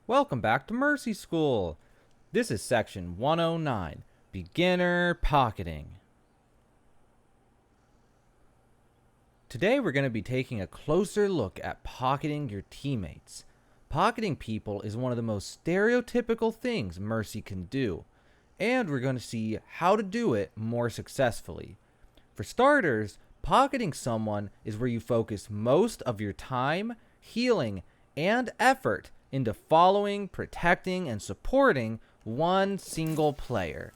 Welcome back to Mercy School. This is section 109, Beginner Pocketing. Today we're going to be taking a closer look at pocketing your teammates. Pocketing people is one of the most stereotypical things Mercy can do, and we're going to see how to do it more successfully. For starters, pocketing someone is where you focus most of your time, healing, and effort into following, protecting, and supporting one single player.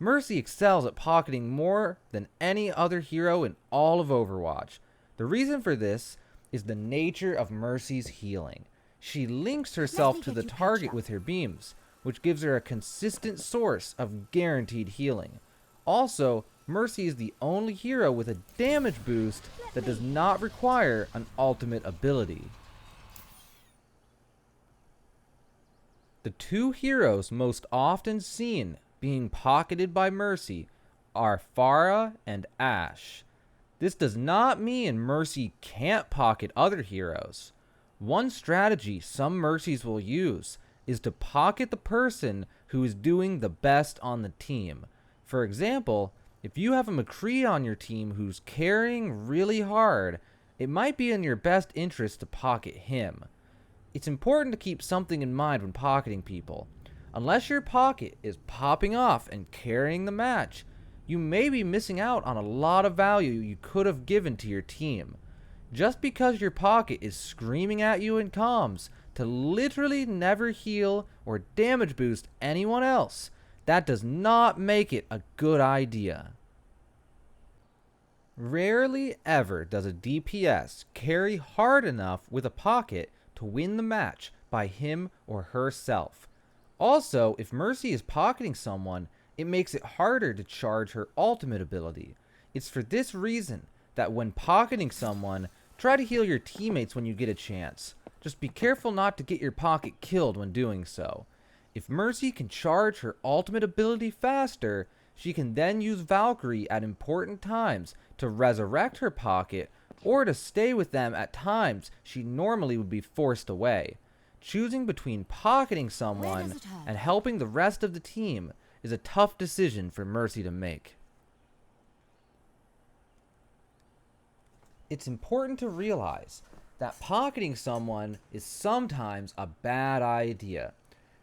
Mercy excels at pocketing more than any other hero in all of Overwatch. The reason for this is the nature of Mercy's healing. She links herself to the target with her beams, which gives her a consistent source of guaranteed healing. Also, Mercy is the only hero with a damage boost that does not require an ultimate ability. The two heroes most often seen being pocketed by Mercy are Pharah and Ashe. This does not mean Mercy can't pocket other heroes. One strategy some Mercies will use is to pocket the person who is doing the best on the team. For example, if you have a McCree on your team who's carrying really hard, it might be in your best interest to pocket him. It's important to keep something in mind when pocketing people. Unless your pocket is popping off and carrying the match, you may be missing out on a lot of value you could have given to your team. Just because your pocket is screaming at you in comms to literally never heal or damage boost anyone else, that does not make it a good idea. Rarely ever does a DPS carry hard enough with a pocket to win the match by him or herself. Also, if Mercy is pocketing someone, it makes it harder to charge her ultimate ability. It's for this reason that when pocketing someone, try to heal your teammates when you get a chance. Just be careful not to get your pocket killed when doing so. If Mercy can charge her ultimate ability faster, she can then use Valkyrie at important times to resurrect her pocket or to stay with them at times she normally would be forced away. Choosing between pocketing someone and helping the rest of the team is a tough decision for Mercy to make. It's important to realize that pocketing someone is sometimes a bad idea.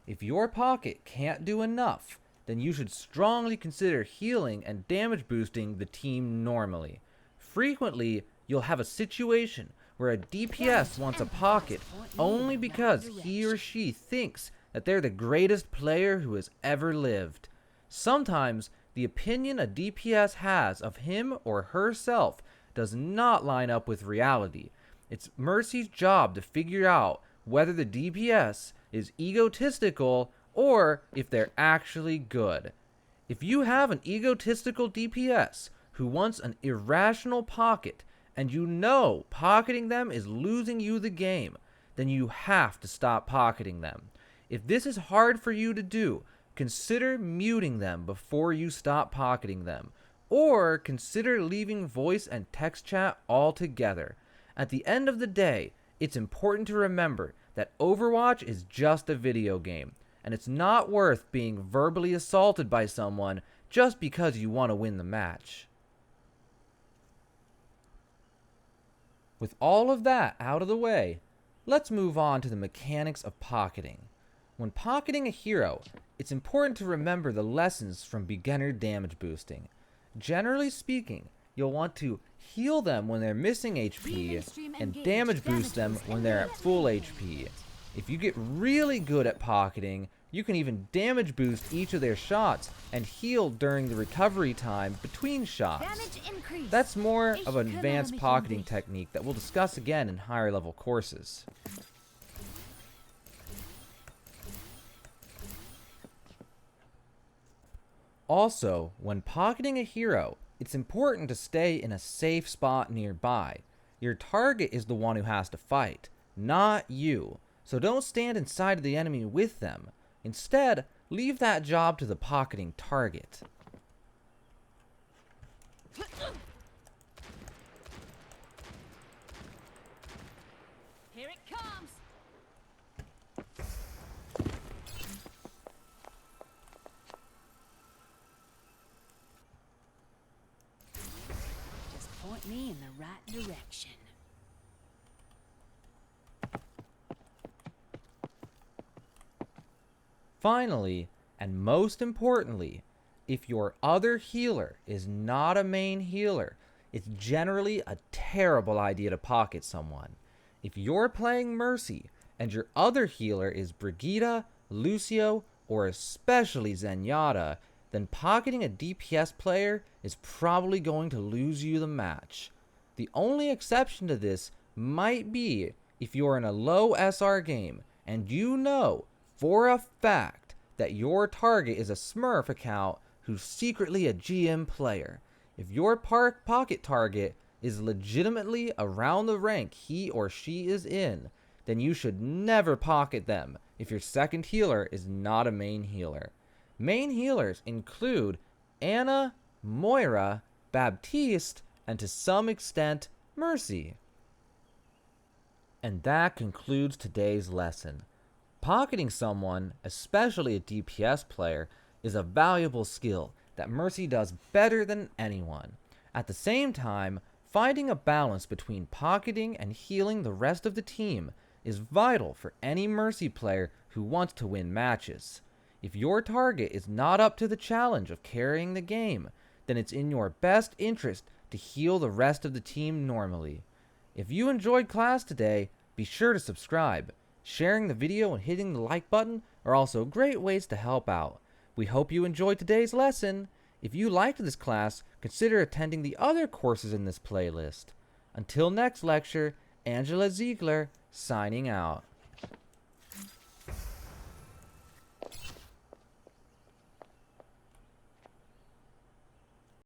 If your pocket can't do enough, then you should strongly consider healing and damage boosting the team normally. Frequently, you'll have a situation where a DPS wants a pocket only because he or she thinks that they're the greatest player who has ever lived. Sometimes, the opinion a DPS has of him or herself does not line up with reality. It's Mercy's job to figure out whether the DPS is egotistical or if they're actually good. If you have an egotistical DPS who wants an irrational pocket, and you know pocketing them is losing you the game, then you have to stop pocketing them. If this is hard for you to do, consider muting them before you stop pocketing them, or consider leaving voice and text chat altogether. At the end of the day, it's important to remember that Overwatch is just a video game, and it's not worth being verbally assaulted by someone just because you want to win the match. With all of that out of the way, let's move on to the mechanics of pocketing. When pocketing a hero, it's important to remember the lessons from beginner damage boosting. Generally speaking, you'll want to heal them when they're missing HP and damage boost them when they're at full HP. If you get really good at pocketing, you can even damage boost each of their shots and heal during the recovery time between shots. That's more of an advanced pocketing technique that we'll discuss again in higher level courses. Also, when pocketing a hero, it's important to stay in a safe spot nearby. Your target is the one who has to fight, not you. So don't stand inside of the enemy with them. Instead, leave that job to the pocketing target. Here it comes. Finally, and most importantly, if your other healer is not a main healer, it's generally a terrible idea to pocket someone. If you're playing Mercy and your other healer is Brigitte, Lucio, or especially Zenyatta, then pocketing a DPS player is probably going to lose you the match. The only exception to this might be if you're in a low SR game and you know for a fact that your target is a Smurf account who's secretly a GM player. If your pocket target is legitimately around the rank he or she is in, then you should never pocket them if your second healer is not a main healer. Main healers include Anna, Moira, Baptiste, and to some extent, Mercy. And that concludes today's lesson. Pocketing someone, especially a DPS player, is a valuable skill that Mercy does better than anyone. At the same time, finding a balance between pocketing and healing the rest of the team is vital for any Mercy player who wants to win matches. If your target is not up to the challenge of carrying the game, then it's in your best interest to heal the rest of the team normally. If you enjoyed class today, be sure to subscribe. Sharing the video and hitting the like button are also great ways to help out. We hope you enjoyed today's lesson. If you liked this class, consider attending the other courses in this playlist. Until next lecture, Angela Ziegler signing out.